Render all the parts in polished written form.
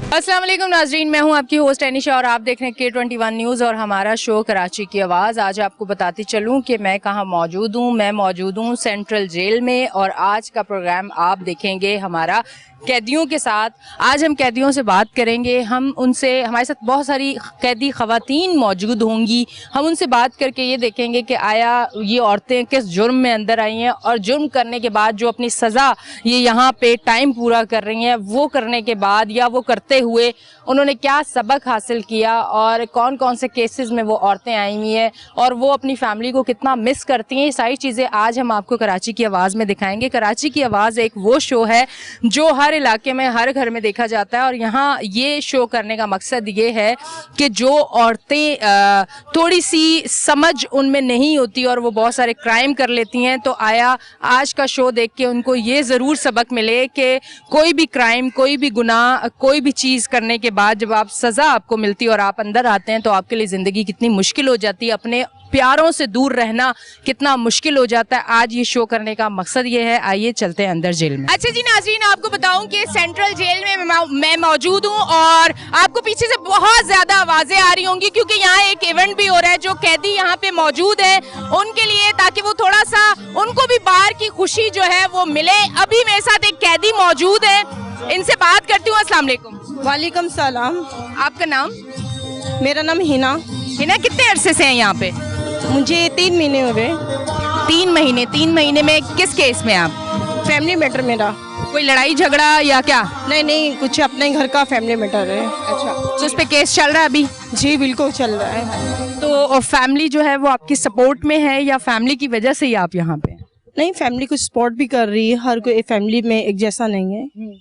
अस्सलाम वालेकुम नाजरीन, मैं हूं आपकी होस्ट एनिशा और आप देख रहे हैं K21 न्यूज़ और हमारा शो कराची की आवाज़। आज आपको बताती चलूं कि मैं कहां मौजूद हूं। मैं मौजूद हूं सेंट्रल जेल में और आज का प्रोग्राम आप देखेंगे हमारा कैदियों के साथ। आज हम कैदियों से बात करेंगे, हम उनसे, हमारे साथ बहुत सारी कैदी ख़वातीन मौजूद होंगी। हम उनसे बात करके ये देखेंगे कि आया ये औरतें किस जुर्म में अंदर आई हैं और जुर्म करने के बाद जो अपनी सज़ा ये यहाँ पे टाइम पूरा कर रही हैं, वो करने के बाद या वो करते हुए उन्होंने क्या सबक हासिल किया और कौन कौन से केसेस में वो औरतें आई हुई हैं और वो अपनी फैमिली को कितना मिस करती हैं। ये सारी चीज़ें आज हम आपको कराची की आवाज़ में दिखाएंगे। कराची की आवाज़ एक वो शो है जो हर इलाके में, हर घर में देखा जाता है और यहाँ ये शो करने का मकसद ये है कि जो औरतें थोड़ी सी समझ उनमें नहीं होती और वो बहुत सारे क्राइम कर लेती हैं, तो आया आज का शो देख के उनको ये ज़रूर सबक मिले कि कोई भी क्राइम, कोई भी गुनाह, कोई भी चीज़ करने के बाद जब आप सज़ा आपको मिलती है और आप अंदर आते हैं तो आपके लिए ज़िंदगी कितनी मुश्किल हो जाती है, अपने प्यारों से दूर रहना कितना मुश्किल हो जाता है। आज ये शो करने का मकसद ये है। आइए चलते हैं अंदर जेल में। अच्छा जी नाज़रीन, आपको बताऊं कि सेंट्रल जेल में मैं मौजूद हूं और आपको पीछे से बहुत ज़्यादा आवाज़ें आ रही होंगी क्योंकि यहाँ एक इवेंट भी हो रहा है जो कैदी यहाँ पे मौजूद है उनके लिए, ताकि वो थोड़ा सा उनको भी बाहर की खुशी जो है वो मिले। अभी मेरे साथ एक कैदी मौजूद है, इनसे बात करती हूँ। अस्सलाम वालेकुम। वालेकुम सलाम। आपका नाम? मेरा नाम हिना। हिना, कितने अरसे से हैं यहाँ पे? मुझे 3 महीने हो गए। 3 महीने? 3 महीने में किस केस में आप? फैमिली मैटर मेरा। कोई लड़ाई झगड़ा या क्या? नहीं, कुछ अपने घर का फैमिली मैटर है। अच्छा, तो उस पे केस चल रहा है अभी? जी बिल्कुल चल रहा है। तो फैमिली जो है वो आपकी सपोर्ट में है या फैमिली की वजह से ही आप यहाँ पे? नहीं, फैमिली कुछ सपोर्ट भी कर रही है, हर कोई फैमिली में एक जैसा नहीं है,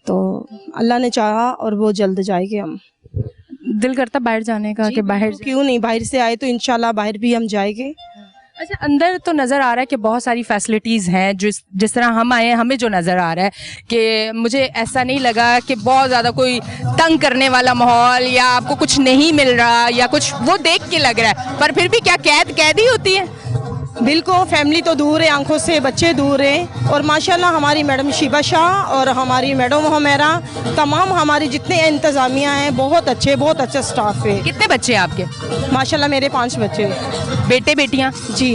तो अल्लाह ने चाहा और वो जल्द जाएंगे। हम दिल करता बाहर जाने का कि बाहर क्यों नहीं, बाहर से आए तो इंशाल्लाह बाहर भी हम जाएंगे। अच्छा, अंदर तो नज़र आ रहा है कि बहुत सारी फैसिलिटीज़ हैं, जिस तरह हम आए हैं हमें जो नज़र आ रहा है कि मुझे ऐसा नहीं लगा कि बहुत ज़्यादा कोई तंग करने वाला माहौल या आपको कुछ नहीं मिल रहा या कुछ वो देख के लग रहा है, पर फिर भी क्या कैद ही होती है? बिल्कुल, फैमिली तो दूर है, आंखों से बच्चे दूर हैं और माशाल्लाह हमारी मैडम शिबा शाह और हमारी मैडम हमेरा, तमाम हमारी जितने इंतज़ामिया हैं बहुत अच्छे, बहुत अच्छा स्टाफ है। कितने बच्चे हैं आपके? माशाल्लाह मेरे 5 बच्चे। बेटे बेटियाँ? जी,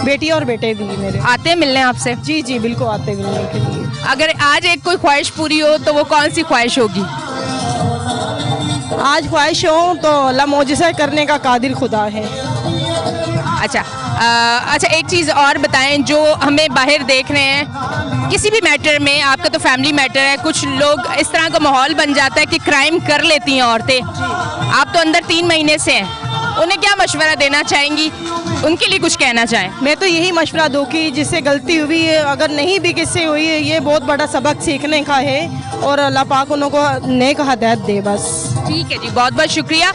बेटी और बेटे भी मेरे। आते हैं मिलने आपसे? जी जी बिल्कुल आते मिलने के लिए। अगर आज एक कोई ख्वाहिश पूरी हो तो वो कौन सी ख्वाहिश होगी? आज ख्वाहिश हो तो अल्लाह मौजिज़ा करने का कादिर खुदा है। अच्छा, एक चीज़ और बताएं, जो हमें बाहर देख रहे हैं किसी भी मैटर में, आपका तो फैमिली मैटर है, कुछ लोग इस तरह का माहौल बन जाता है कि क्राइम कर लेती हैं औरतें। आप तो अंदर 3 महीने से हैं, उन्हें क्या मशवरा देना चाहेंगी, उनके लिए कुछ कहना चाहें? मैं तो यही मशवरा दूँ कि जिससे गलती हुई है, अगर नहीं भी किससे हुई है, ये बहुत बड़ा सबक सीखने का है और अल्लाह पाक उनको नेक हिदायत दे। बस ठीक है जी, बहुत बहुत शुक्रिया।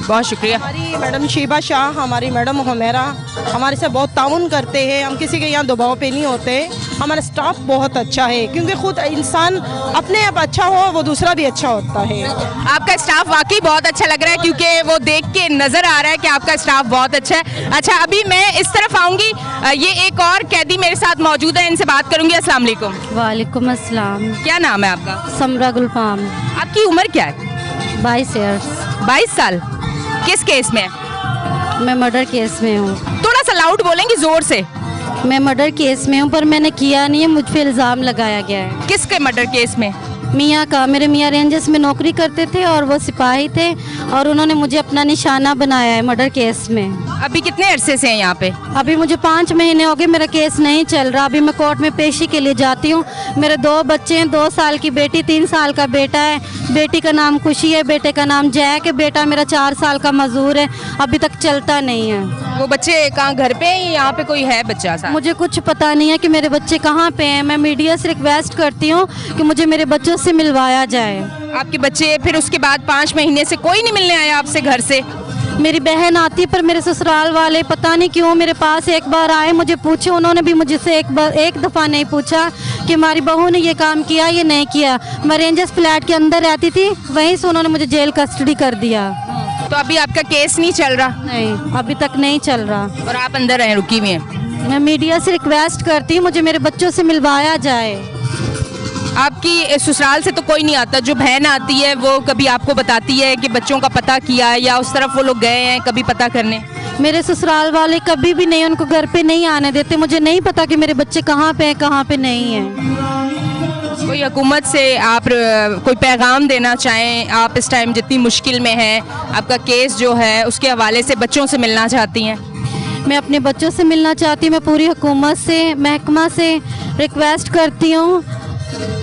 बहुत शुक्रिया। हमारी मैडम शिबा शाह, हमारी मैडम हमेरा हमारे से बहुत ताउन करते हैं, हम किसी के यहाँ दबाव पे नहीं होते। हमारा स्टाफ बहुत अच्छा है क्योंकि खुद इंसान अपने आप अच्छा हो वो दूसरा भी अच्छा होता है। आपका स्टाफ वाकई बहुत अच्छा लग रहा है क्योंकि वो देख के नज़र आ रहा है कि आपका स्टाफ बहुत अच्छा है। अच्छा, अभी मैं इस तरफ आऊँगी, ये एक और कैदी मेरे साथ मौजूद है, इनसे बात करूँगी। अस्सलाम वालेकुम। वालेकुम अस्सलाम। क्या नाम है आपका? समरा गुलफाम। आपकी उम्र क्या है? 22 ईयर्स। 22 साल। किस केस में? मैं मर्डर केस में हूँ। थोड़ा सा लाउड बोलेंगे, जोर से। मैं मर्डर केस में हूँ पर मैंने किया नहीं है, मुझ पे इल्ज़ाम लगाया गया है। किसके मर्डर केस में? मियाँ का। मेरे मियाँ रेंजर्स में नौकरी करते थे और वो सिपाही थे और उन्होंने मुझे अपना निशाना बनाया है मर्डर केस में। अभी कितने अरसे से हैं यहाँ पे? अभी मुझे 5 महीने हो गए, मेरा केस नहीं चल रहा। अभी मैं कोर्ट में पेशी के लिए जाती हूँ। मेरे 2 बच्चे हैं, 2 साल की बेटी, 3 साल का बेटा है। बेटी का नाम खुशी है, बेटे का नाम जैक है। बेटा मेरा 4 साल का मजदूर है, अभी तक चलता नहीं है। वो बच्चे कहाँ, घर पे हैं? यहाँ पे कोई है बच्चा साथ? मुझे कुछ पता नहीं है कि मेरे बच्चे कहाँ पे हैं। मैं मीडिया से रिक्वेस्ट करती हूँ कि मुझे मेरे बच्चों से मिलवाया जाए। आपके बच्चे फिर उसके बाद 5 महीने से कोई नहीं मिलने आया आपसे घर से? मेरी बहन आती है पर मेरे ससुराल वाले पता नहीं क्यों मेरे पास एक बार आए, मुझे पूछे। उन्होंने भी मुझसे एक दफ़ा नहीं पूछा कि हमारी बहू ने ये काम किया, ये नहीं किया। मैं रेंजर्स फ्लैट के अंदर रहती थी, वहीं से उन्होंने मुझे जेल कस्टडी कर दिया। तो अभी आपका केस नहीं चल रहा? नहीं, अभी तक नहीं चल रहा। और आप अंदर हैं, रुकी हुई हैं? मैं मीडिया से रिक्वेस्ट करती हूँ मुझे मेरे बच्चों से मिलवाया जाए। आपकी ससुराल से तो कोई नहीं आता, जो बहन आती है वो कभी आपको बताती है कि बच्चों का पता किया है, या उस तरफ वो लोग गए हैं कभी पता करने? मेरे ससुराल वाले कभी भी नहीं, उनको घर पे नहीं आने देते। मुझे नहीं पता कि मेरे बच्चे कहाँ पे हैं, कहाँ पे नहीं हैं। कोई हुकूमत से आप कोई पैगाम देना चाहें? आप इस टाइम जितनी मुश्किल में हैं, आपका केस जो है उसके हवाले से बच्चों से मिलना चाहती हैं? मैं अपने बच्चों से मिलना चाहती हूँ। मैं पूरी हुकूमत से, महकमा से रिक्वेस्ट करती हूँ,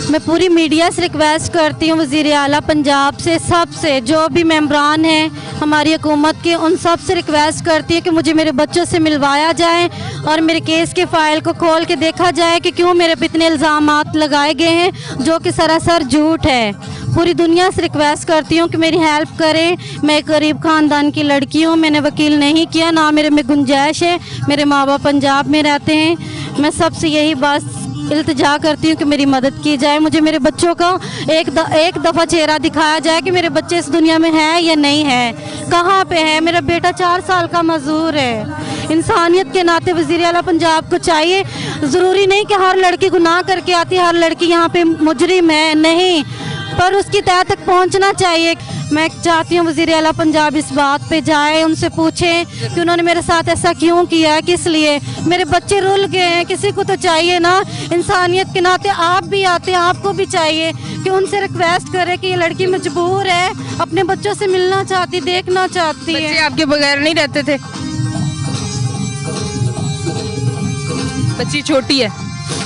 मैं पूरी मीडिया से रिक्वेस्ट करती हूँ, वज़ीर आला पंजाब से, सब से, जो भी मेंबरान हैं हमारी हुकूमत के, उन सब से रिक्वेस्ट करती है कि मुझे मेरे बच्चों से मिलवाया जाए और मेरे केस के फ़ाइल को खोल के देखा जाए कि क्यों मेरे पे इतने इल्ज़ामात लगाए गए हैं जो कि सरासर झूठ है। पूरी दुनिया से रिक्वेस्ट करती हूँ कि मेरी हेल्प करें। मैं एक गरीब ख़ानदान की लड़की हूँ, मैंने वकील नहीं किया, ना मेरे में गुंजाइश है, मेरे माँ बाप पंजाब में रहते हैं। मैं सबसे यही बस इल्तिजा करती हूँ कि मेरी मदद की जाए, मुझे मेरे बच्चों का एक दफ़ा चेहरा दिखाया जाए कि मेरे बच्चे इस दुनिया में हैं या नहीं है, कहाँ पे है। मेरा बेटा 4 साल का मजदूर है। इंसानियत के नाते वज़ीर आला पंजाब को चाहिए, ज़रूरी नहीं कि हर लड़की गुनाह करके आती है, हर लड़की यहाँ पे मुजरिम है, नहीं, पर उसकी तह तक पहुँचना चाहिए। मैं चाहती हूँ वज़ीर आला पंजाब इस बात पे जाए, उनसे पूछें कि उन्होंने मेरे साथ ऐसा क्यों किया, किस लिए। मेरे बच्चे रुल गए हैं, किसी को तो चाहिए ना, इंसानियत के नाते आप भी आते हैं, आपको भी चाहिए कि उनसे रिक्वेस्ट करें कि ये लड़की मजबूर है, अपने बच्चों से मिलना चाहती, देखना चाहती है। बच्चे आपके बगैर नहीं रहते थे? बच्ची छोटी है?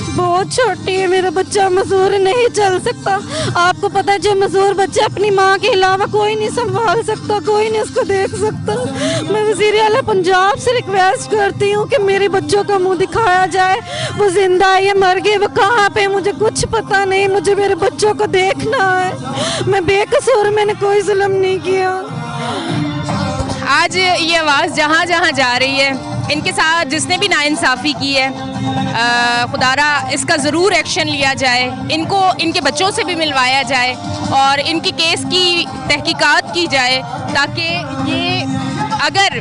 बहुत छोटी है, मेरा बच्चा मजदूर नहीं चल सकता। आपको पता है, जो मजदूर बच्चे अपनी माँ के अलावा कोई नहीं संभाल सकता, कोई नहीं उसको देख सकता। मैं वज़ीर आला पंजाब से रिक्वेस्ट करती हूँ कि मेरे बच्चों का मुंह दिखाया जाए, वो जिंदा है या मर गए, वो कहाँ पे, मुझे कुछ पता नहीं, मुझे मेरे बच्चों को देखना है। मैं बेकसूर, मैंने कोई जुल्म नहीं किया। आज ये आवाज़ जहाँ जहाँ जा रही है, इनके साथ जिसने भी नाइंसाफ़ी की है, खुदारा इसका ज़रूर एक्शन लिया जाए, इनको इनके बच्चों से भी मिलवाया जाए और इनकी केस की तहकीकात की जाए, ताकि ये अगर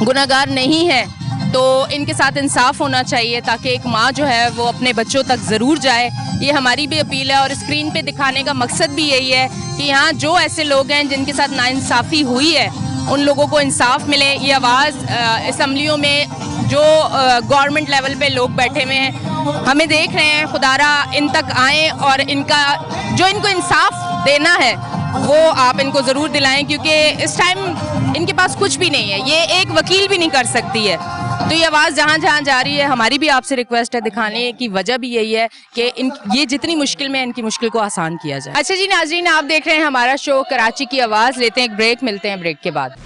गुनहगार नहीं है तो इनके साथ इंसाफ होना चाहिए, ताकि एक माँ जो है वो अपने बच्चों तक ज़रूर जाए। ये हमारी भी अपील है और स्क्रीन पे दिखाने का मकसद भी यही है कि यहाँ जो ऐसे लोग हैं जिनके साथ नाइंसाफ़ी हुई है, उन लोगों को इंसाफ मिले। ये आवाज़ असम्बलियों में जो गवर्नमेंट लेवल पे लोग बैठे हुए हैं, हमें देख रहे हैं, खुदारा इन तक आएँ और इनका जो इनको इंसाफ देना है वो आप इनको ज़रूर दिलाएं, क्योंकि इस टाइम इनके पास कुछ भी नहीं है, ये एक वकील भी नहीं कर सकती है। तो ये आवाज़ जहाँ जहाँ जा रही है, हमारी भी आपसे रिक्वेस्ट है, दिखाने की वजह भी यही है कि ये जितनी मुश्किल में है, इनकी मुश्किल को आसान किया जाए। अच्छा जी नाज़रीन, आप देख रहे हैं हमारा शो कराची की आवाज़। लेते हैं एक ब्रेक, मिलते हैं ब्रेक के बाद।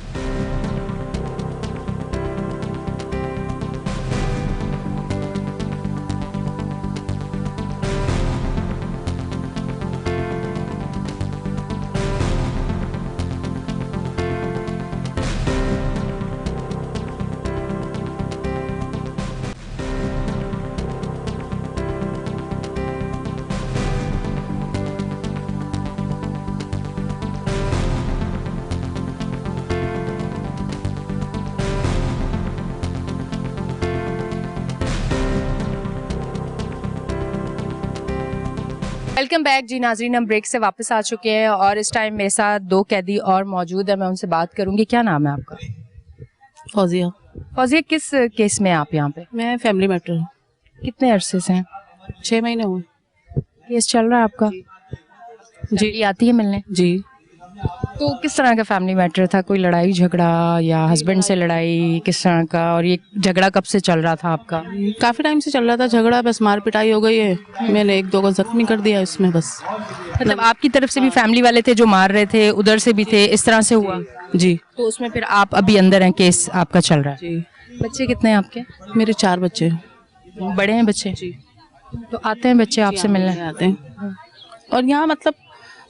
वेलकम बैक जी नाजरीन, हम ब्रेक से वापस आ चुके हैं और इस टाइम मेरे साथ 2 कैदी और मौजूद है। मैं उनसे बात करूंगी। क्या नाम है आपका? फौजिया। फौजिया, किस केस में आप यहाँ पे? मैं फैमिली मैटर। कितने अरसे से हैं? 6 महीने हुए। केस चल रहा है आपका? जी। आती है मिलने? जी। तो किस तरह का फैमिली मैटर था? कोई लड़ाई झगड़ा या हस्बैंड से लड़ाई, किस तरह का? और ये झगड़ा कब से चल रहा था आपका? काफ़ी टाइम से चल रहा था झगड़ा, बस मार पिटाई हो गई है, मैंने 1-2 को जख्मी कर दिया इसमें बस। मतलब आपकी तरफ से भी फैमिली वाले थे जो मार रहे थे, उधर से भी थे, इस तरह से हुआ? जी। तो उसमें फिर आप अभी अंदर हैं, केस आपका चल रहा है? जी। बच्चे कितने हैं आपके? मेरे 4 बच्चे। बड़े हैं बच्चे? जी। तो आते हैं बच्चे आपसे मिलने? आते हैं। और यहाँ मतलब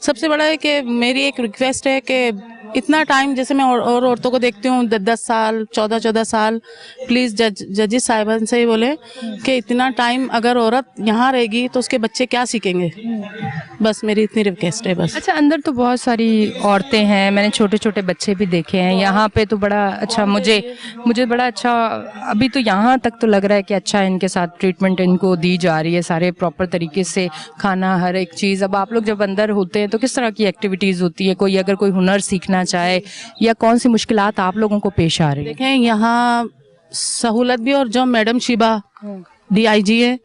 सबसे बड़ा है कि मेरी एक रिक्वेस्ट है कि इतना टाइम, जैसे मैं और औरतों को देखती हूँ 10 साल 14 साल, प्लीज़ जजेस साहिबान से ही बोले कि इतना टाइम अगर औरत यहाँ रहेगी तो उसके बच्चे क्या सीखेंगे। बस मेरी इतनी रिक्वेस्ट है बस। अच्छा, अंदर तो बहुत सारी औरतें हैं, मैंने छोटे छोटे बच्चे भी देखे हैं यहाँ पे, तो बड़ा अच्छा मुझे बड़ा अच्छा, अभी तो यहाँ तक तो लग रहा है कि अच्छा इनके साथ ट्रीटमेंट इनको दी जा रही है, सारे प्रॉपर तरीके से खाना, हर एक चीज़। अब आप लोग जब अंदर होते हैं तो किस तरह की एक्टिविटीज़ होती है, कोई अगर कोई हुनर सीखना चाहे या कौन सी मुश्किलात आप लोगों को पेश आ रही है? देखें यहाँ सहूलत भी, और जो मैडम शिबा DIG है,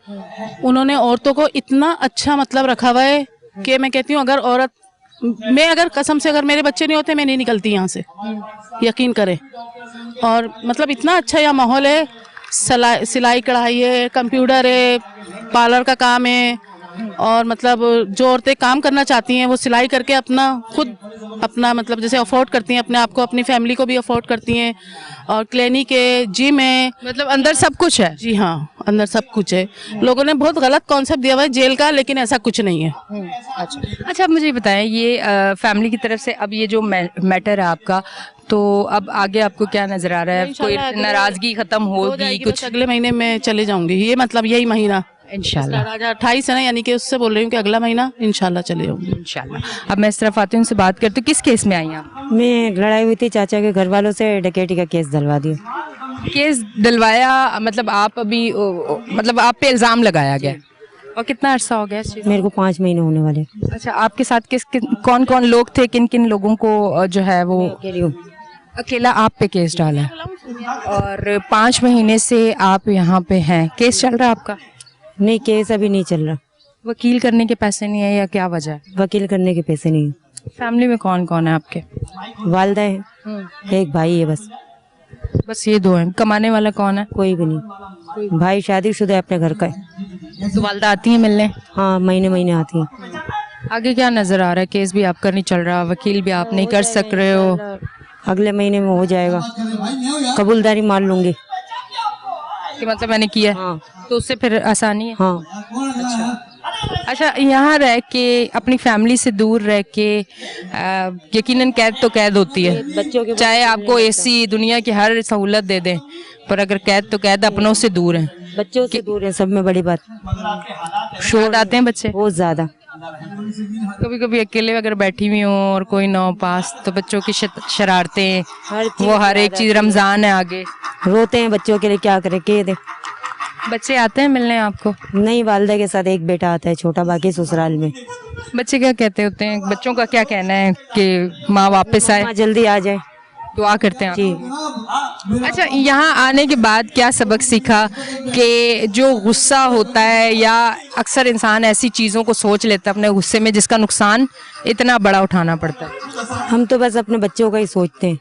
उन्होंने औरतों को इतना अच्छा मतलब रखा हुआ है कि मैं कहती हूँ अगर कसम से अगर मेरे बच्चे नहीं होते मैं नहीं निकलती यहाँ से, यकीन करें। और मतलब इतना अच्छा यहाँ माहौल है, सिलाई कढ़ाई है, कंप्यूटर है, पार्लर का काम है, और मतलब जो औरतें काम करना चाहती हैं वो सिलाई करके अपना मतलब जैसे अफोर्ड करती हैं अपने आप को, अपनी फैमिली को भी अफोर्ड करती हैं। और क्लिनिक है, जिम है, मतलब अंदर सब कुछ है। जी हाँ, अंदर सब कुछ है। लोगों ने बहुत गलत कॉन्सेप्ट दिया हुआ है जेल का, लेकिन ऐसा कुछ नहीं है। अच्छा, अब मुझे बताएं, ये फैमिली की तरफ से अब ये जो मैटर है आपका, तो अब आगे आपको क्या नजर आ रहा है? कोई नाराजगी खत्म होगी कुछ? अगले महीने में चले जाऊंगी, ये मतलब यही महीना इंशाल्लाह। आज 28 है ना, यानी कि उससे बोल रही हूँ कि अगला महीना इंशाल्लाह चले जाऊंगी। इंशाल्लाह। अब मैं इस तरफ आती हूँ, उनसे बात करती हूँ। किस केस में आई आप? मैं लड़ाई हुई थी चाचा के घर वालों से, डकैती का केस दिलवा दिया। केस दिलवाया मतलब आप अभी मतलब आप पे इल्जाम लगाया गया, और कितना अरसा हो गया इस चीज़? मेरे को 5 महीने होने वाले। अच्छा, आपके साथ कौन कौन लोग थे, किन किन लोगों को जो है वो? अकेला आप पे केस डाला है, और 5 महीने से आप यहाँ पे हैं। केस चल रहा है आपका? नहीं, केस अभी नहीं चल रहा। वकील करने के पैसे नहीं है या क्या वजह है? वकील करने के पैसे नहीं है। फैमिली में कौन कौन है आपके? वालदा है, एक भाई है, बस ये 2 हैं। कमाने वाला कौन है? कोई भी नहीं। भाई शादीशुदा है, अपने घर का है। तो वालदा आती है मिलने? हाँ, महीने आती है। आगे क्या नजर आ रहा है? केस भी आपका नहीं चल रहा, वकील भी आप नहीं कर सक रहे हो। अगले महीने में हो जाएगा, कबूलदारी मान लूंगी कि मतलब मैंने किया। हाँ। तो उससे फिर आसानी है। हाँ। अच्छा, यहाँ रह के अपनी फैमिली से दूर रह के यकीनन कैद तो कैद होती है, बच्चों के चाहे आपको AC दुनिया की हर सहूलत दे दें, पर अगर कैद तो कैद, अपनों से दूर है, बच्चों से दूर है, सब में बड़ी बात। शोर आते हैं बच्चे बहुत ज्यादा। कभी कभी अकेले अगर बैठी हुई हूँ और कोई ना हो पास, तो बच्चों की शरारतें, वो हर एक चीज। रमजान है आगे, रोते हैं बच्चों के लिए, क्या करें, कह दे। बच्चे आते हैं मिलने आपको? नहीं, वालदा के साथ एक बेटा आता है छोटा, बाकी ससुराल में। बच्चे क्या कहते होते हैं? बच्चों का क्या कहना है कि माँ वापस आए, माँ जल्दी आ जाए, दुआ करते हैं जी। अच्छा, यहाँ आने के बाद क्या सबक सीखा कि जो गुस्सा होता है, या अक्सर इंसान ऐसी चीज़ों को सोच लेता है अपने गुस्से में जिसका नुकसान इतना बड़ा उठाना पड़ता है? हम तो बस अपने बच्चों का ही सोचते हैं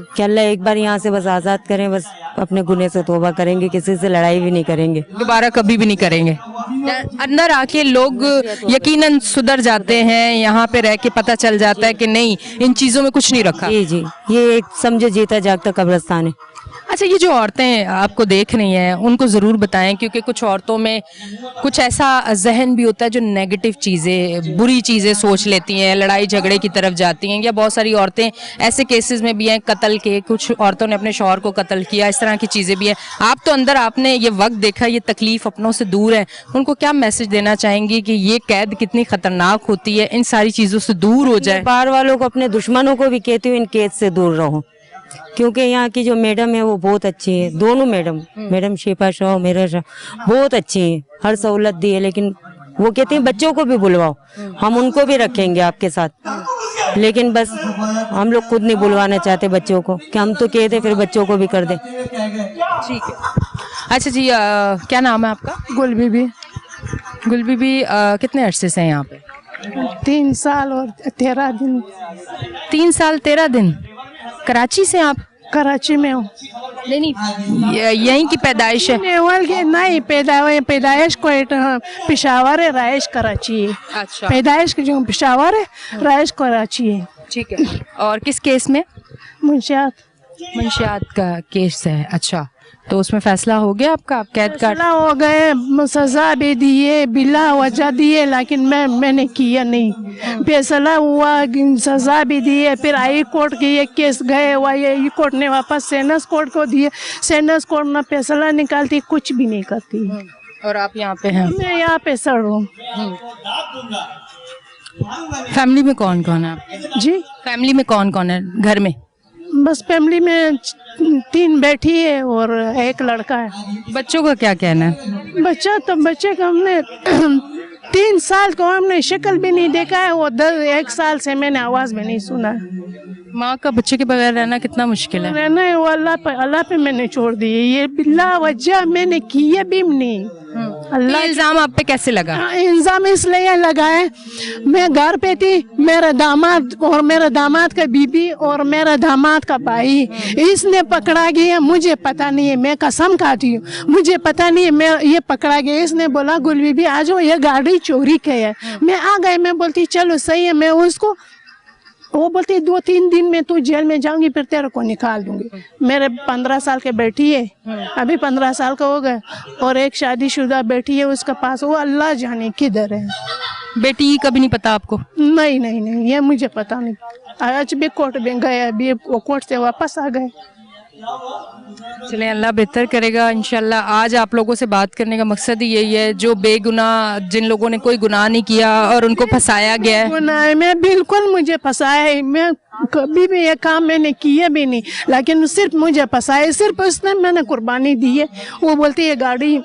कि अल्लाह एक बार यहाँ से बस आज़ाद करें, बस अपने गुनाह से तौबा करेंगे, किसी से लड़ाई भी नहीं करेंगे, दोबारा कभी भी नहीं करेंगे। अंदर आके लोग यकीनन सुधर जाते हैं, यहाँ पे रह के पता चल जाता है कि नहीं, इन चीज़ों में कुछ नहीं रखा। जी जी, ये एक समझो जीता जागता कब्रिस्तान है। अच्छा, ये जो औरतें आपको देख रही हैं उनको ज़रूर बताएं, क्योंकि कुछ औरतों में कुछ ऐसा जहन भी होता है जो नेगेटिव चीज़ें, बुरी चीज़ें सोच लेती हैं, लड़ाई झगड़े की तरफ जाती हैं, या बहुत सारी औरतें ऐसे केसेस में भी हैं कत्ल के, कुछ औरतों ने अपने शौहर को कत्ल किया, इस तरह की चीज़ें भी हैं। आप तो अंदर, आपने ये वक्त देखा, ये तकलीफ अपनों से दूर है, उनको क्या मैसेज देना चाहेंगी कि ये कैद कितनी खतरनाक होती है, इन सारी चीज़ों से दूर हो जाए? बाहर वालों को, अपने दुश्मनों को भी कहती हूँ इन कैद से दूर रहो, क्योंकि यहाँ की जो मैडम है वो बहुत अच्छी है। दोनों मैडम शिफा शाह, मेरा शाह, बहुत अच्छी है, हर सहूलत दी है। लेकिन वो कहती हैं बच्चों को भी बुलवाओ, हम उनको भी रखेंगे आपके साथ, लेकिन बस हम लोग खुद नहीं बुलवाना चाहते बच्चों को, कि हम तो कहते फिर बच्चों को भी कर दे। ठीक है। अच्छा जी, क्या नाम है आपका? गुलबीबी। गुलबीबी, कितने अरसे से हैं यहाँ पे? 3 साल और 13 दिन। 3 साल 13 दिन। कराची से आप? कराची में हूँ। नहीं, यहीं की पैदाइश है? नहीं, पैदाइश को पेशावर है, राइश कराची है। अच्छा, पैदाइश की जो पेशावर है, राइश कराची है। ठीक है। और किस केस में? मुंशियात का केस है। अच्छा, तो उसमें फैसला हो गया आपका, आप कैद काट? फैसला हो गए, सजा भी दिए, बिला वजह दिए, लेकिन मैंने किया नहीं। फैसला हुआ, सजा भी दिए, फिर हाई कोर्ट के ये केस गए, हाई कोर्ट ने वापस सेनस कोर्ट को दिए। सेनस कोर्ट ना फैसला निकालती, कुछ भी नहीं करती। और आप यहाँ पे हैं? मैं यहाँ पे सड़ हूँ। फैमिली में कौन कौन है आपके? जी, फैमिली में कौन कौन है घर में? बस फैमिली में 3 बेटी है और 1 लड़का है। बच्चों का क्या कहना है? बच्चे का हमने 3 साल को हमने शक्ल भी नहीं देखा है, वो 1 साल से मैंने आवाज भी नहीं सुना है। माँ का बच्चे के बगैर रहना कितना मुश्किल है। रहना है वो अल्लाह पे मैंने छोड़ दिए। ये बिल्ला वजह मैंने किया भी नहीं। ये इल्जाम आप पे कैसे लगा? इल्जाम इसलिए लगा है, मैं घर पे थी, मेरा दामाद और मेरा दामाद का बीबी और मेरा दामाद का भाई इसने पकड़ा गया, मुझे पता नहीं है, मैं कसम खाती हूँ मुझे पता नहीं है, मैं ये पकड़ा गया। इसने बोला गुल बीबी आ जाओ, ये गाड़ी चोरी की है। मैं आ गई, मैं बोलती चलो सही है, मैं उसको, वो बोलती 2-3 दिन में तू जेल में जाऊंगी, फिर तेरे को निकाल दूंगी। मेरे 15 साल के बेटी है, अभी 15 साल का हो गए, और एक शादीशुदा बेटी है उसका पास, वो अल्लाह जाने किधर है। बेटी कभी नहीं पता आपको? नहीं, ये मुझे पता नहीं। आज भी कोर्ट में गए, अभी वो कोर्ट से वापस आ गए। चलें, अल्लाह बेहतर करेगा इंशाल्लाह। आज आप लोगों से बात करने का मकसद ही यही है, जो बेगुनाह, जिन लोगों ने कोई गुनाह नहीं किया और उनको फंसाया गया है। गुनाह मैं बिल्कुल, मुझे फंसाया है, मैं कभी भी ये काम मैंने किया भी नहीं, लेकिन सिर्फ मुझे फंसाया, सिर्फ उसने मैंने कुर्बानी दी है। वो बोलती है गाड़ी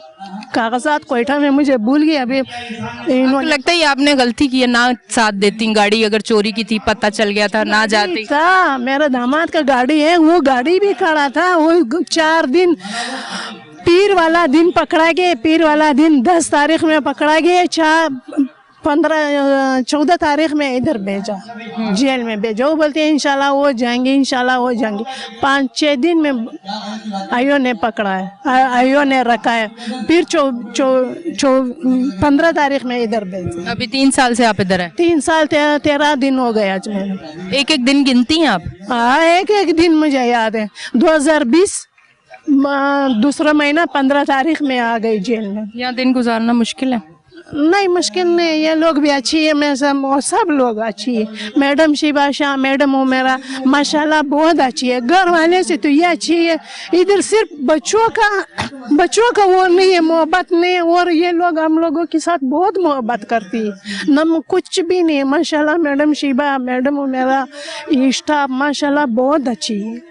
कागजात कोयटा में मुझे भूल गई। अभी आपको लगता है आपने गलती की है, ना साथ देती, गाड़ी अगर चोरी की थी, पता चल गया था, ना जाती था। मेरा दामाद का गाड़ी है, वो गाड़ी भी खड़ा था। वो 4 दिन पीर वाला दिन पकड़ा गया, पीर वाला दिन 10 तारीख में पकड़ा गया, 14 तारीख में इधर भेजा, जेल में भेजा। वो बोलते हैं इंशाल्लाह हो जाएंगे, इंशाल्लाह हो जाएंगे। 5-6 दिन में आयो ने पकड़ा है, आयो ने रखा है, फिर 15 तारीख में इधर भेजा। अभी 3 साल से आप इधर है? 3 साल 13 दिन हो गए आज मेरे। एक दिन गिनती हैं आप? हाँ, एक दिन मुझे याद है। 2020 दूसरा महीना 15 तारीख में आ गई जेल में। यहाँ दिन गुजारना मुश्किल है? नहीं, मुश्किल नहीं, ये लोग भी अच्छी है, मैं सब लोग अच्छी है। Madam Shiba Shah, madam Umera माशाल्लाह बहुत अच्छी है। घर वाले से तो ये अच्छी है, इधर सिर्फ बच्चों का वो नहीं है, मोहब्बत नहीं है। और ये लोग हम लोगों के साथ बहुत मोहब्बत करती है, नम कुछ भी नहीं है। माशाल्लाह madam Shiba, madam Umera, staff माशाल्लाह बहुत अच्छी है।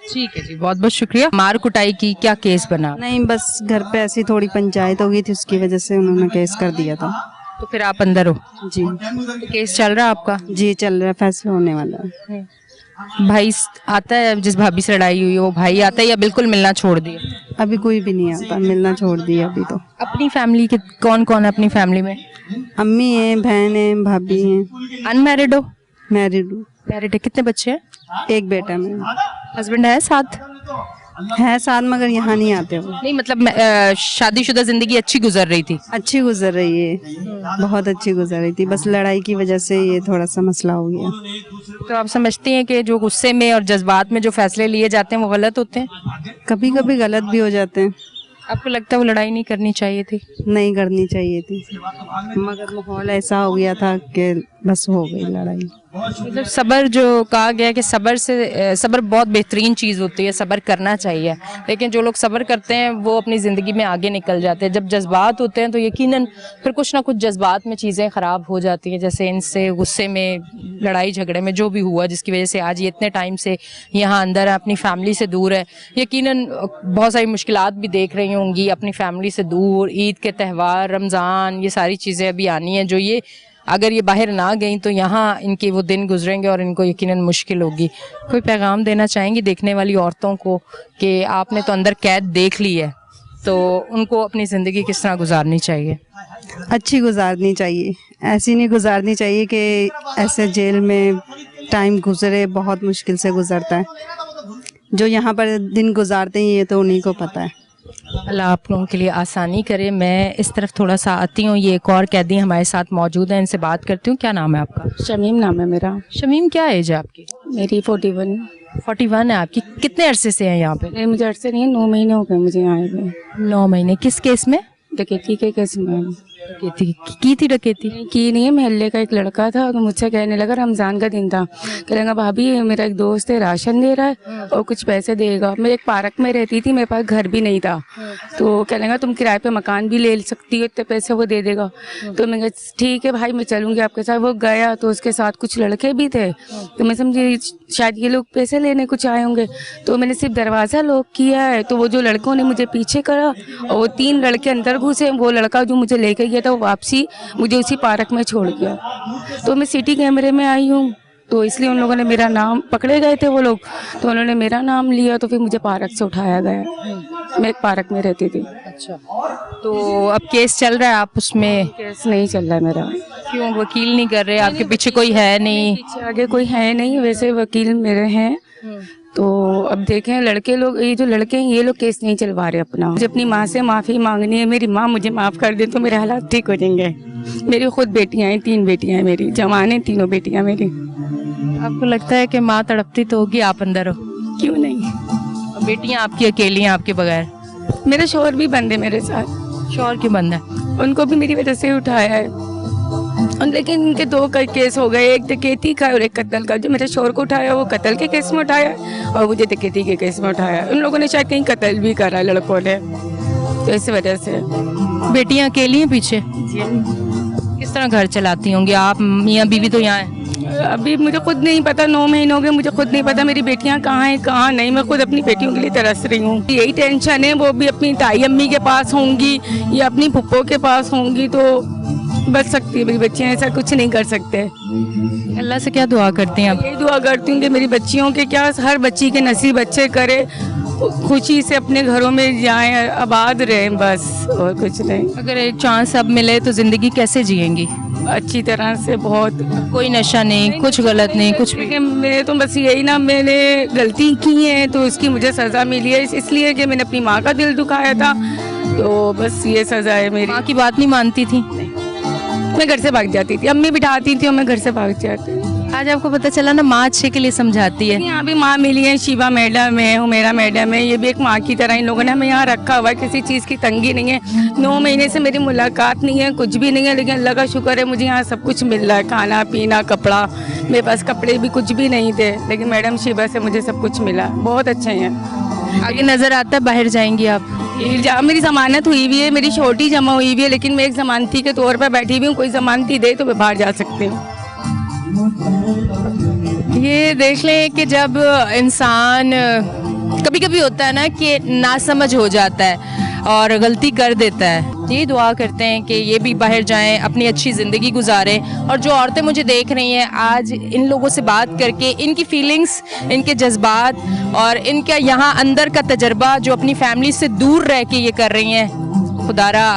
ठीक है जी, बहुत बहुत शुक्रिया। मार कुटाई की क्या केस बना? नहीं, बस घर पे ऐसी थोड़ी पंचायत हो गई थी, उसकी वजह से उन्होंने केस कर दिया था। तो फिर आप अंदर हो? जी, तो केस चल रहा है आपका? जी चल रहा है, फैसला होने वाला है। भाई आता है, जिस भाभी से लड़ाई हुई है वो भाई आता है या बिल्कुल मिलना छोड़ दिया? अभी कोई भी नहीं आता, मिलना छोड़ दिया अभी तो। अपनी फैमिली के कौन कौन है अपनी फैमिली में? अम्मी है, बहन है, भाभी है। अनमैरिड हो? मैरिड हूँ। मैरिड है। कितने बच्चे हैं? एक बेटा मेरा। हस्बैंड है साथ? है साथ, मगर यहाँ नहीं आते वो। नहीं मतलब शादीशुदा जिंदगी अच्छी गुजर रही थी? अच्छी गुजर रही है, बहुत अच्छी गुजर रही थी, बस लड़ाई की वजह से ये थोड़ा सा मसला हो गया। तो आप समझती हैं कि जो गुस्से में और जज्बात में जो फैसले लिए जाते हैं वो गलत होते हैं? कभी कभी गलत भी हो जाते हैं। आपको लगता है वो लड़ाई नहीं करनी चाहिए थी? नहीं करनी चाहिए थी, मगर माहौल ऐसा हो गया था कि बस हो गई लड़ाई। मतलब सब्र, जो कहा गया है कि सब्र बहुत बेहतरीन चीज़ होती है, सब्र करना चाहिए। लेकिन जो लोग सब्र करते हैं वो अपनी ज़िंदगी में आगे निकल जाते हैं। जब जज्बात होते हैं तो यकीनन फिर कुछ ना कुछ जज्बात में चीज़ें ख़राब हो जाती हैं। जैसे इनसे गुस्से में, लड़ाई झगड़े में जो भी हुआ, जिसकी वजह से आज ये इतने टाइम से यहाँ अंदर है, अपनी फैमिली से दूर है। यकीनन बहुत सारी मुश्किलात भी देख रही होंगी, अपनी फैमिली से दूर, ईद के त्यौहार, रमज़ान, ये सारी चीज़ें अभी आनी हैं, जो ये अगर ये बाहर ना गई तो यहाँ इनके वो दिन गुजरेंगे और इनको यकीनन मुश्किल होगी। कोई पैगाम देना चाहेंगी देखने वाली औरतों को कि आपने तो अंदर कैद देख ली है, तो उनको अपनी ज़िंदगी किस तरह गुजारनी चाहिए? अच्छी गुजारनी चाहिए, ऐसी नहीं गुजारनी चाहिए कि ऐसे जेल में टाइम गुजरे, बहुत मुश्किल से गुजरता है। जो यहाँ पर दिन गुजारते हैं ये तो उन्हीं को पता है। अल्लाह आप लोगों के लिए आसानी करे। मैं इस तरफ थोड़ा सा आती हूँ, ये एक और कैदी हमारे साथ मौजूद हैं, इनसे बात करती हूँ। क्या नाम है आपका? शमीम नाम है मेरा। शमीम, क्या एज है आपकी? मेरी 41। 41 है आपकी। कितने अरसे से हैं यहाँ पे? नहीं, मुझे अरसे नहीं है, 9 महीने हो गए मुझे यहाँ आए हुए। 9 महीने। किस केस में? डकैती के केस में। डकैती की थी? डकैती की नहीं है, मोहल्ले का एक लड़का था तो मुझसे कहने लगा, रमजान का दिन था, कहने लगा भाभी मेरा एक दोस्त है, राशन दे रहा है और कुछ पैसे देगा। मैं एक पार्क में रहती थी, मेरे पास घर भी नहीं था, तो कहने लगा तुम किराए पे मकान भी ले सकती हो, इतने पैसे वो दे देगा। तो मैं कहा ठीक है भाई मैं चलूँगी आपके साथ। वो गया तो उसके साथ कुछ लड़के भी थे, तो मैं समझी शायद ये लोग पैसे लेने कुछ आए होंगे, तो मैंने सिर्फ दरवाज़ा लॉक किया है, तो वो जो लड़कों ने मुझे पीछे करा और वो 3 लड़के अंदर घुसे। वो लड़का जो मुझे लेके गया था वो वापसी मुझे उसी पार्क में छोड़ गया। तो मैं सिटी कैमरे में आई हूँ, तो इसलिए उन लोगों ने मेरा नाम, पकड़े गए थे वो लोग, तो उन्होंने मेरा नाम लिया, तो फिर मुझे पार्क से उठाया गया। मैं एक पार्क में रहती थी। अच्छा, तो अब केस चल रहा है, आप उसमें? केस नहीं चल रहा है मेरा। क्यों? वकील नहीं कर रहे? आपके पीछे कोई है नहीं? पीछे आगे कोई है नहीं, वैसे वकील मेरे हैं। तो अब देखें लड़के लोग, ये जो लड़के हैं ये लोग केस नहीं चलवा रहे अपना। मुझे अपनी माँ से माफ़ी मांगनी है, मेरी माँ मुझे माफ़ कर दे तो मेरे हालात ठीक हो जाएंगे। मेरी खुद बेटियाँ हैं, 3 बेटियाँ हैं मेरी, जवान हैं तीनों बेटियाँ मेरी। आपको लगता है कि माँ तड़पती तो होगी, आप अंदर हो? क्यों नहीं, बेटियाँ आपकी अकेली हैं आपके बगैर? मेरे शोहर भी बंद है मेरे साथ। शोहर क्यों बंद है? उनको भी मेरी वजह से उठाया है, लेकिन इनके 2 केस हो गए, एक डकैती का और एक कत्ल का। जो मेरे शोहर को उठाया वो कत्ल के केस में उठाया और मुझे डकैती के केस में उठाया। उन लोगों ने शायद कहीं कत्ल भी करा लड़कों ने, तो इस वजह से। बेटियाँ अकेली हैं पीछे? किस तरह घर चलाती होंगी आप? मियाँ बीवी तो यहाँ है? अभी मुझे खुद नहीं पता, 9 महीने हो गए, मुझे खुद नहीं पता मेरी बेटियां कहाँ हैं कहाँ नहीं। मैं खुद अपनी बेटियों के लिए तरस रही हूँ। यही टेंशन है, वो भी अपनी ताई अम्मी के पास होंगी या अपनी फुप्पो के पास होंगी तो बच सकती है मेरी बच्चियाँ, ऐसा कुछ नहीं कर सकते। अल्लाह से क्या दुआ करती हैं आप? यही दुआ करती हूँ कि मेरी बच्चियों के, क्या हर बच्ची के नसीब अच्छे करे, खुशी से अपने घरों में जाएं, आबाद रहें, बस और कुछ नहीं। अगर एक चांस अब मिले तो जिंदगी कैसे जिएंगी? अच्छी तरह से, बहुत। कोई नशा नहीं, कुछ गलत नहीं, कुछ भी? मैं तो बस यही ना, मैंने गलती की है तो उसकी मुझे सज़ा मिली है, इसलिए कि मैंने अपनी माँ का दिल दुखाया था, तो बस ये सज़ा है मेरी। माँ की बात नहीं मानती थी? मैं घर से भाग जाती थी, अम्मी बिठाती थी और मैं घर से भाग जाती थी। आज आपको पता चला ना, माँ अच्छे के लिए समझाती है। यहाँ भी माँ मिली है, शिवा मैडम है, हुमेरा मैडम है, ये भी एक माँ की तरह इन लोगों ने हमें यहाँ रखा हुआ है। किसी चीज़ की तंगी नहीं है। 9 महीने से मेरी मुलाकात नहीं है, कुछ भी नहीं है, लेकिन अल्लाह का शुक्र है मुझे यहाँ सब कुछ मिल रहा है, खाना पीना कपड़ा। मेरे पास कपड़े भी कुछ भी नहीं थे, लेकिन मैडम शिवा से मुझे सब कुछ मिला, बहुत अच्छे हैं। आगे नजर आता है बाहर जाएंगी आप? मेरी जमानत हुई हुई है, मेरी छोटी जमा हुई हुई है, लेकिन मैं एक जमानती के तौर पर बैठी हुई हूँ। कोई जमानती दे तो मैं बाहर जा सकती हूँ। ये देख लें कि जब इंसान, कभी कभी होता है ना कि नासमझ हो जाता है और गलती कर देता है, ये दुआ करते हैं कि ये भी बाहर जाएं, अपनी अच्छी ज़िंदगी गुजारें। और जो औरतें मुझे देख रही हैं आज, इन लोगों से बात करके इनकी फीलिंग्स, इनके जज्बात और इनका यहाँ अंदर का तजर्बा जो अपनी फैमिली से दूर रह के ये कर रही हैं, खुदारा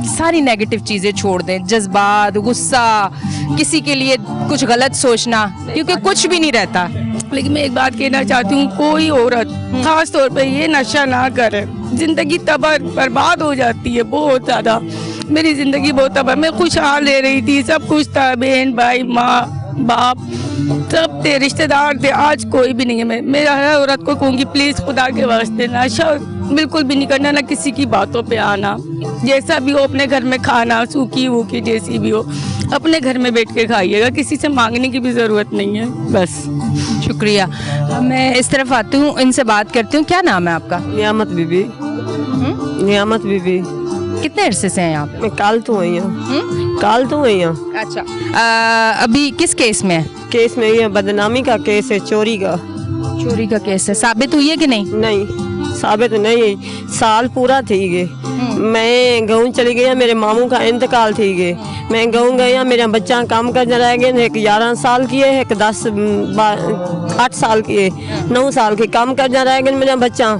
सारी नेगेटिव चीज़ें छोड़ दें, जज्बात, गुस्सा, किसी के लिए कुछ गलत सोचना, क्योंकि कुछ भी नहीं रहता। लेकिन मैं एक बात कहना चाहती हूँ, कोई औरत खास तौर पे ये नशा ना करे, जिंदगी तबाह बर्बाद हो जाती है बहुत ज़्यादा। मेरी ज़िंदगी बहुत तबाह, मैं खुशहाल रह रही थी, सब कुछ था, बहन भाई माँ बाप सब थे, रिश्तेदार थे, आज कोई भी नहीं है। मैं हर औरत को कहूँगी प्लीज़ खुदा के वास्ते नशा बिल्कुल भी नहीं करना, ना किसी की बातों पे आना। जैसा भी हो अपने घर में खाना, सूखी वूखी जैसी भी हो, अपने घर में बैठ के खाइएगा, किसी से मांगने की भी ज़रूरत नहीं है। बस शुक्रिया। मैं इस तरफ आती हूँ, इनसे बात करती हूँ। क्या नाम है आपका? नियामत बीबी। नियामत बीबी। कितने अरसे से हैं यहाँ पे? मैं काल तो आई हूँ। काल तो आई हूँ। अच्छा, अभी किस केस में है? केस में ये बदनामी का केस है, चोरी का। चोरी का केस है, साबित हुई है कि नहीं? नहीं साबित नहीं, साल पूरा थी गए। मैं गाँव चली गई, मेरे मामू का इंतकाल थी गए। मैं गाँव गया, मेरा बच्चा काम करने रह गए, एक 11 साल की है, एक 8 साल की है, 9 साल की काम करने रह गए। मेरा बच्चा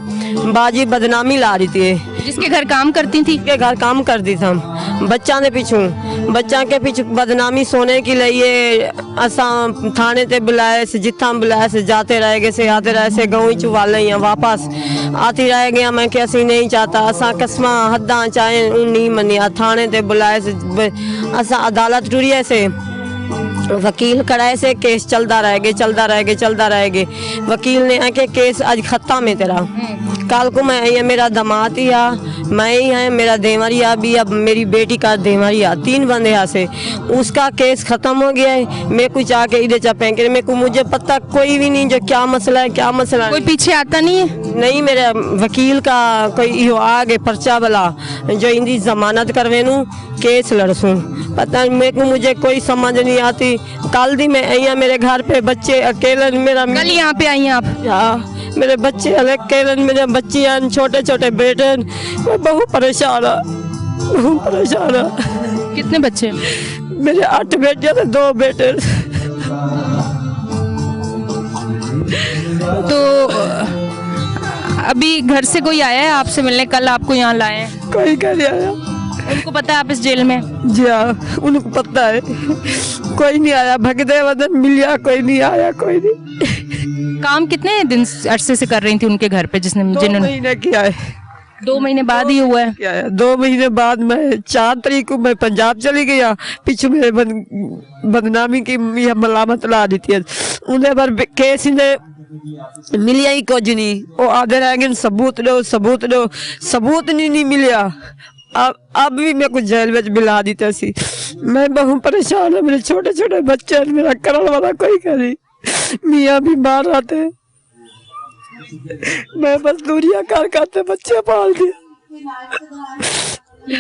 बाजी बदनामी ला रही थी। जिसके घर काम करती थी? के घर काम करती थी, बच्चा के पीछे बदनामी सोने के लिए असा थाने ते बुलाए से, जिथा बुलाए से जाते रह गए से, आते रहे से, गाँव चुवाले वापस आती रह गया। मैं कि असी नहीं चाहता, असा कसमा हद्दा चाहे नहीं मनिया, थाने ते बुलाए से, असा अदालत टुरिए से, वकील कड़ाए से केस चलता रह गए। वकील ने आके केस आज खत्म है तेरा। कल को मैं ये मेरा दामाद ही आ, मैं ही है, मेरा देवरिया भी, अब मेरी बेटी का देवरिया, 3 बंदे यहाँ से, उसका केस खत्म हो गया है। मैं कुछ आके इधर चपेंगे, मेरे को मुझे पता कोई भी नहीं जो क्या मसला है। कोई पीछे आता नहीं है? नहीं, मेरे वकील का कोई आगे पर्चा वाला जो इनकी जमानत करवेनू केस लड़सूं, पता नहीं मेरे को, मुझे कोई समझ नहीं आती। कल दी मैं यहाँ मेरे घर पे बच्चे अकेले, मेरा कल यहाँ पे आई हैं आप? हाँ, मेरे बच्चे अलग अकेले, मेरे बच्चे छोटे छोटे बेटे, मैं बहुत परेशान हूँ। कितने बच्चे? मेरे 8 बेटे और 2 बेटे। तो अभी घर से कोई आया है आपसे मिलने? कल आपको यहाँ लाए हैं? कोई घर नहीं आया। उनको पता है आप इस जेल में? जी हाँ, उनको पता है। कोई नहीं आया, भगदे वदन मिलिया, कोई नहीं आया, कोई नहीं। काम कितने दिन अरसे से कर रही थी उनके घर पे, 2 महीने किया है। 2 महीने बाद ही हुआ है? क्या है, 2 महीने बाद मैं 4 तारीख को मैं पंजाब चली गया। पीछे मेरे बदनामी की मलामत ला दी थी उन्हें, पर केस ने मिलिया ही कुछ नहीं। वो आधे रह गए, सबूत दो, सबूत नहीं मिलिया। अब भी मैं कुछ जेल में मिला दी थी। मैं बहुत परेशान हूँ, मेरे छोटे छोटे बच्चे, मेरा करने वाला कोई करे, मियाँ भी मार रहते, मैं बस दूरिया करते बच्चे पाल दिए।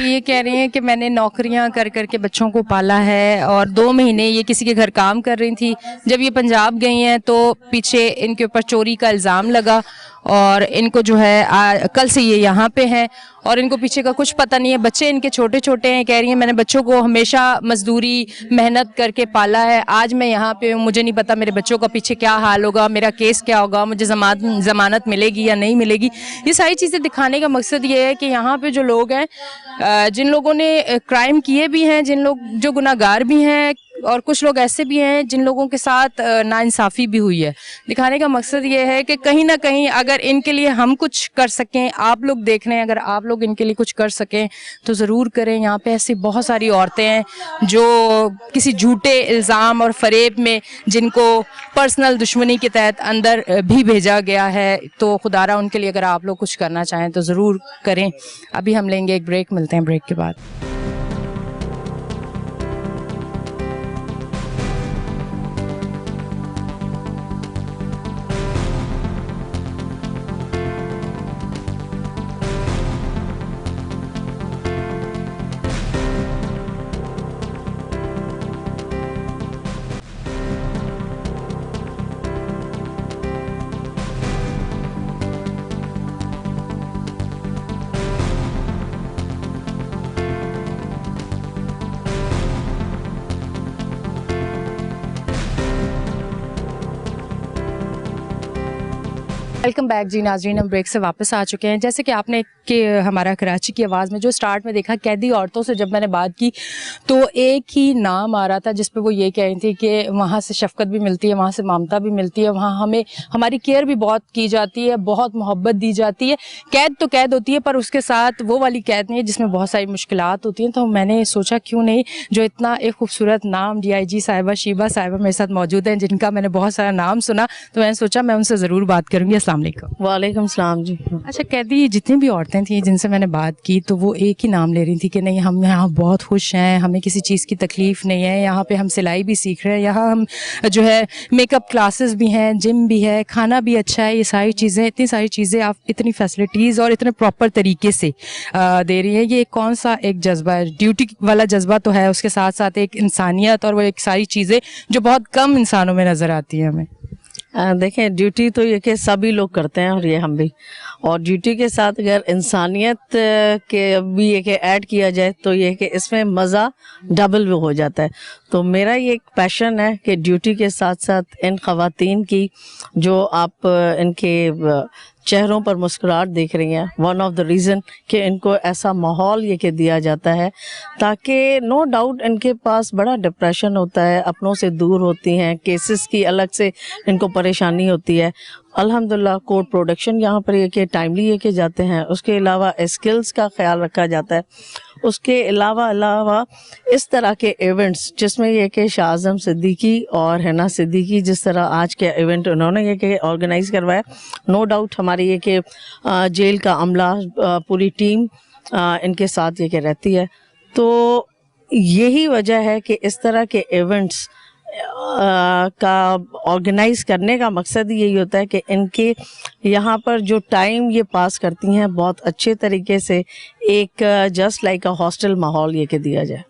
ये कह रही हैं कि मैंने नौकरियां कर करके बच्चों को पाला है, और 2 महीने ये किसी के घर काम कर रही थी। जब ये पंजाब गई हैं तो पीछे इनके ऊपर चोरी का इल्ज़ाम लगा, और इनको जो है कल से ये यहाँ पे हैं, और इनको पीछे का कुछ पता नहीं है। बच्चे इनके छोटे छोटे हैं। कह रही हैं मैंने बच्चों को हमेशा मजदूरी मेहनत करके पाला है, आज मैं यहाँ पे हूँ, मुझे नहीं पता मेरे बच्चों का पीछे क्या हाल होगा, मेरा केस क्या होगा, मुझे ज़मानत मिलेगी या नहीं मिलेगी। ये सारी चीज़ें दिखाने का मकसद ये है कि यहाँ पे जो लोग हैं, जिन लोगों ने क्राइम किए भी हैं, जिन लोग जो गुनाहगार भी हैं, और कुछ लोग ऐसे भी हैं जिन लोगों के साथ नाइंसाफ़ी भी हुई है, दिखाने का मकसद ये है कि कहीं ना कहीं अगर इनके लिए हम कुछ कर सकें, आप लोग देख रहे हैं, अगर आप लोग इनके लिए कुछ कर सकें तो ज़रूर करें। यहाँ पे ऐसी बहुत सारी औरतें हैं जो किसी झूठे इल्ज़ाम और फ़रेब में, जिनको पर्सनल दुश्मनी के तहत अंदर भी भेजा गया है, तो खुदारा उनके लिए अगर आप लोग कुछ करना चाहें तो ज़रूर करें। अभी हम लेंगे एक ब्रेक, मिलते हैं ब्रेक के बाद। वेलकम बैक जी नाजरीन, हम ब्रेक से वापस आ चुके हैं। जैसे कि आपने कि हमारा कराची की आवाज़ में जो स्टार्ट में देखा, कैदी औरतों से जब मैंने बात की तो एक ही नाम आ रहा था जिस पे वो ये कह रही थी कि वहाँ से शफ़क़त भी मिलती है, वहाँ से ममता भी मिलती है, वहाँ हमें हमारी केयर भी बहुत की जाती है, बहुत मोहब्बत दी जाती है। कैद तो कैद होती है, पर उसके साथ वो वाली कैद नहीं है जिसमें बहुत सारी मुश्किलात होती हैं। तो मैंने सोचा क्यों नहीं, जो इतना एक खूबसूरत नाम DIG साहिबा शीबा साहिबा मेरे साथ मौजूद हैं, जिनका मैंने बहुत सारा नाम सुना, तो मैंने सोचा मैं उनसे ज़रूर बात करूँगी। अस्सलाम वालेकुम। वालेकुम सलाम जी। अच्छा कैदी, जितनी भी औरतें थी जिनसे मैंने बात की तो वो एक ही नाम ले रही थी कि नहीं, हम यहाँ बहुत खुश हैं, हमें किसी चीज़ की तकलीफ़ नहीं है, यहाँ पे हम सिलाई भी सीख रहे हैं, यहाँ हम जो है मेकअप क्लासेस भी हैं, जिम भी है, खाना भी अच्छा है, ये सारी चीज़ें, इतनी सारी चीज़ें आप इतनी फैसिलिटीज़ और इतने प्रॉपर तरीके से दे रही है। ये कौन सा एक जज्बा है? ड्यूटी वाला जज्बा तो है, उसके साथ साथ एक इंसानियत और वो एक सारी चीज़ें जो बहुत कम इंसानों में नज़र आती है हमें। देखें, ड्यूटी तो ये कि सभी लोग करते हैं और ये हम भी, और ड्यूटी के साथ अगर इंसानियत के भी ये कि ऐड किया जाए तो ये कि इसमें मज़ा डबल हो जाता है। तो मेरा ये एक पैशन है कि ड्यूटी के साथ साथ इन ख़वातीन की जो आप इनके चेहरों पर मुस्कुराहट देख रही हैं, वन ऑफ द रीज़न कि इनको ऐसा माहौल ये कि दिया जाता है ताकि नो डाउट इनके पास बड़ा डिप्रेशन होता है, अपनों से दूर होती हैं, केसेस की अलग से इनको परेशानी होती है। अल्हम्दुलिल्लाह कोर्ट प्रोडक्शन यहाँ पर ये कि टाइमली ये के जाते हैं, उसके अलावा स्किल्स का ख्याल रखा जाता है, उसके अलावा इस तरह के इवेंट्स जिसमें ये कि शाह आज़म सिद्दीकी और हिना सिद्दीकी जिस तरह आज के इवेंट उन्होंने ये कि ऑर्गेनाइज़ करवाया, नो डाउट हमारी ये कि जेल का अमला पूरी टीम इनके साथ ये कि रहती है। तो यही वजह है कि इस तरह के इवेंट्स का ऑर्गेनाइज करने का मकसद यही होता है कि इनके यहाँ पर जो टाइम ये पास करती हैं बहुत अच्छे तरीके से एक जस्ट लाइक अ हॉस्टल माहौल ये कि दिया जाए।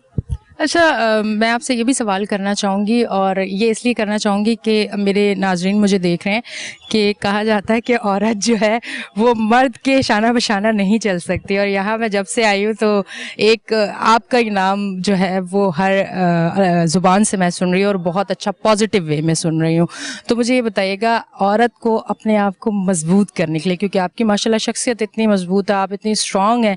अच्छा, मैं आपसे ये भी सवाल करना चाहूँगी और ये इसलिए करना चाहूँगी कि मेरे नाजरीन मुझे देख रहे हैं कि कहा जाता है कि औरत जो है वो मर्द के शाना बशाना नहीं चल सकती, और यहाँ मैं जब से आई हूँ तो एक आपका इनाम जो है वो हर ज़ुबान से मैं सुन रही हूँ और बहुत अच्छा पॉजिटिव वे में सुन रही हूँ। तो मुझे ये बताइएगा, औरत को अपने आप को मजबूत करने के लिए, क्योंकि आपकी माशाल्लाह शख्सियत इतनी मजबूत है, आप इतनी स्ट्रॉन्ग हैं,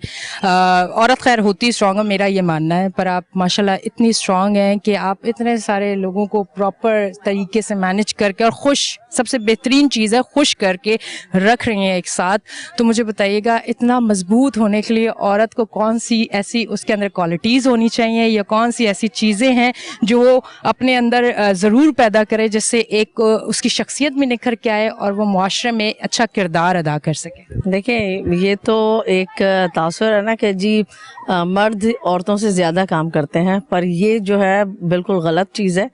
औरत खैर होती स्ट्रॉन्ग है मेरा ये मानना है, पर आप माशाल्लाह इतनी स्ट्रांग है कि आप इतने सारे लोगों को प्रॉपर तरीके से मैनेज करके और खुश, सबसे बेहतरीन चीज़ है खुश करके रख रही हैं एक साथ। तो मुझे बताइएगा, इतना मजबूत होने के लिए औरत को कौन सी ऐसी उसके अंदर क्वालिटीज़ होनी चाहिए या कौन सी ऐसी चीज़ें हैं जो वो अपने अंदर ज़रूर पैदा करे जिससे एक उसकी शख्सियत भी निखर के आए और वो मुआशरे में अच्छा किरदार अदा कर सके? देखिए, ये तो एक तासुर है ना कि जी मर्द औरतों से ज़्यादा काम करते हैं, पर ये जो है बिल्कुल गलत चीज़ है।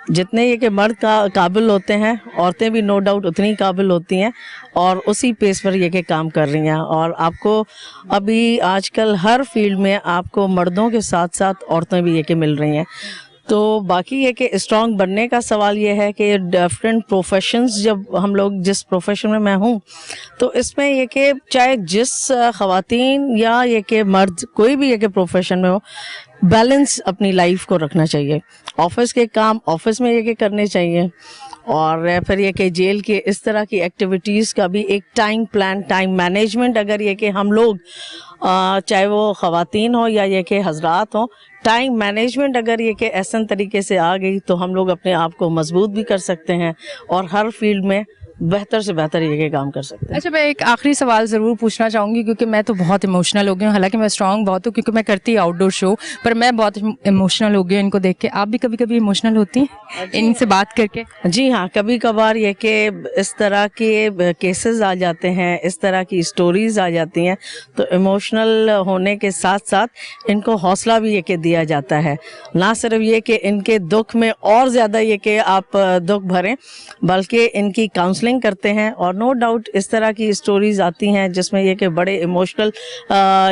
जितने ये कि मर्द काबिल होते हैं, औरतें भी नो डाउट उतनी काबिल होती हैं और उसी पेस पर ये कि काम कर रही हैं। और आपको अभी आजकल हर फील्ड में आपको मर्दों के साथ साथ औरतें भी ये कि मिल रही हैं। तो बाकी ये कि स्ट्रॉन्ग बनने का सवाल ये है कि डिफरेंट प्रोफेशंस, जब हम लोग जिस प्रोफेशन में मैं हूँ तो इसमें ये कि चाहे जिस ख़वातीन या ये कि मर्द कोई भी ये कि प्रोफेशन में हो, बैलेंस अपनी लाइफ को रखना चाहिए। ऑफिस के काम ऑफिस में ये कि करने चाहिए और फिर ये कि जेल के इस तरह की एक्टिविटीज़ का भी एक टाइम प्लान, टाइम मैनेजमेंट अगर ये कि हम लोग चाहे वो ख़वातीन हो या ये कि हजरात हों, टाइम मैनेजमेंट अगर ये कि ऐसा तरीके से आ गई तो हम लोग अपने आप को मजबूत भी कर सकते हैं और हर फील्ड में बेहतर से बेहतर ये काम कर सकते हैं। अच्छा, मैं एक आखिरी सवाल ज़रूर पूछना चाहूँगी क्योंकि मैं तो बहुत इमोशनल हो गई हूँ। हालांकि मैं स्ट्रांग बहुत हूँ क्योंकि मैं करती आउटडोर शो, पर मैं बहुत इमोशनल हो गई हूँ इनको देख के। आप भी कभी कभी इमोशनल होती हैं इनसे बात करके? जी हाँ, कभी कभार ये कि इस तरह के केसेस आ जाते हैं, इस तरह की स्टोरीज आ जाती हैं तो इमोशनल होने के साथ साथ इनको हौसला भी ये कि दिया जाता है। ना सिर्फ ये कि इनके दुख में और ज़्यादा ये कि आप दुख भरें, बल्कि इनकी काउंसलिंग करते हैं। और नो डाउट इस तरह की स्टोरीज आती हैं जिसमें ये कि बड़े इमोशनल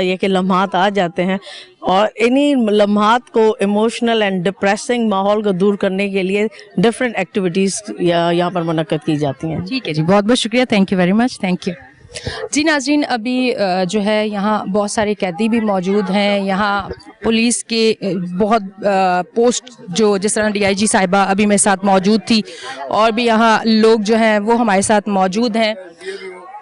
ये कि लम्हात आ जाते हैं और इन्हीं लम्हात को इमोशनल एंड डिप्रेसिंग माहौल को दूर करने के लिए डिफरेंट एक्टिविटीज़ यहाँ पर मुनक्कद की जाती हैं। ठीक है जी, बहुत बहुत शुक्रिया, thank you very much, thank you जी। नाज़रीन, अभी जो है यहाँ बहुत सारे कैदी भी मौजूद हैं। यहाँ पुलिस के बहुत पोस्ट जो जिस तरह DIG साहिबा अभी मेरे साथ मौजूद थी और भी यहाँ लोग जो हैं वो हमारे साथ मौजूद हैं,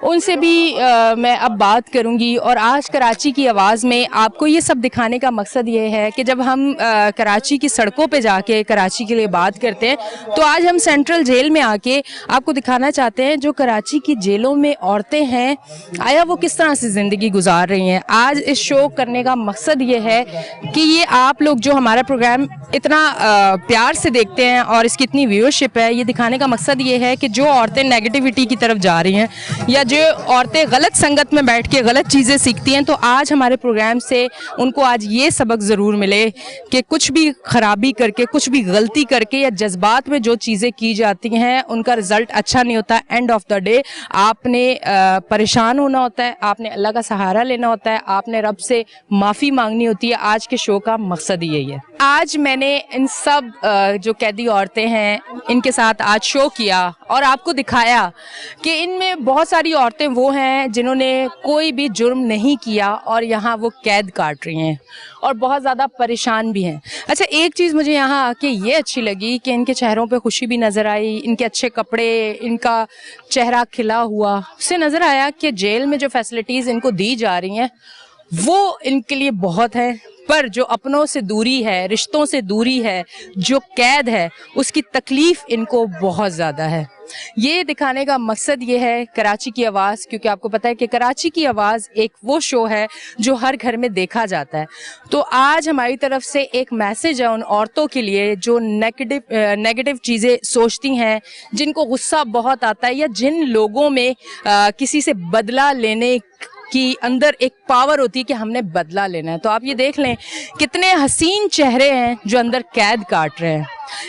उनसे भी मैं अब बात करूंगी। और आज कराची की आवाज़ में आपको ये सब दिखाने का मकसद ये है कि जब हम कराची की सड़कों पे जाके कराची के लिए बात करते हैं तो आज हम सेंट्रल जेल में आके आपको दिखाना चाहते हैं जो कराची की जेलों में औरतें हैं, आया वो किस तरह से ज़िंदगी गुजार रही हैं। आज इस शो करने का मकसद ये है कि ये आप लोग जो हमारा प्रोग्राम इतना प्यार से देखते हैं और इसकी इतनी व्यूअरशिप है, ये दिखाने का मकसद ये है कि जो औरतें नेगेटिविटी की तरफ जा रही हैं या जो औरतें गलत संगत में बैठ के गलत चीज़ें सीखती हैं, तो आज हमारे प्रोग्राम से उनको आज ये सबक ज़रूर मिले कि कुछ भी ख़राबी करके, कुछ भी गलती करके या जज्बात में जो चीज़ें की जाती हैं उनका रिज़ल्ट अच्छा नहीं होता। एंड ऑफ द डे आपने परेशान होना होता है, आपने अल्लाह का सहारा लेना होता है, आपने रब से माफ़ी मांगनी होती है। आज के शो का मकसद यही है। आज मैंने इन सब जो कैदी औरतें हैं इनके साथ आज शो किया और आपको दिखाया कि इनमें बहुत सारी औरतें वो हैं जिन्होंने कोई भी जुर्म नहीं किया और यहाँ वो कैद काट रही हैं और बहुत ज़्यादा परेशान भी हैं। अच्छा, एक चीज़ मुझे यहाँ आके ये अच्छी लगी कि इनके चेहरों पे खुशी भी नज़र आई, इनके अच्छे कपड़े, इनका चेहरा खिला हुआ, उससे नज़र आया कि जेल में जो फैसिलिटीज़ इनको दी जा रही हैं वो इनके लिए बहुत है, पर जो अपनों से दूरी है, रिश्तों से दूरी है, जो कैद है, उसकी तकलीफ इनको बहुत ज़्यादा है। ये दिखाने का मकसद ये है कराची की आवाज़, क्योंकि आपको पता है कि कराची की आवाज़ एक वो शो है जो हर घर में देखा जाता है। तो आज हमारी तरफ से एक मैसेज है उन औरतों के लिए जो नेगेटिव चीज़ें सोचती हैं, जिनको गुस्सा बहुत आता है, या जिन लोगों में किसी से बदला लेने कि अंदर एक पावर होती है कि हमने बदला लेना है। तो आप ये देख लें कितने हसीन चेहरे हैं जो अंदर कैद काट रहे हैं।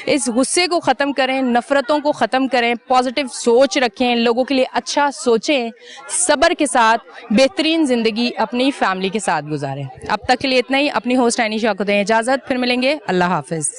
इस गुस्से को ख़त्म करें, नफ़रतों को ख़त्म करें, पॉजिटिव सोच रखें, लोगों के लिए अच्छा सोचें, सब्र के साथ बेहतरीन ज़िंदगी अपनी फैमिली के साथ गुजारें। अब तक के लिए इतना ही। अपनी होस्ट ऐनी शाह को दें इजाज़त, फिर मिलेंगे। अल्लाह हाफ़िज़।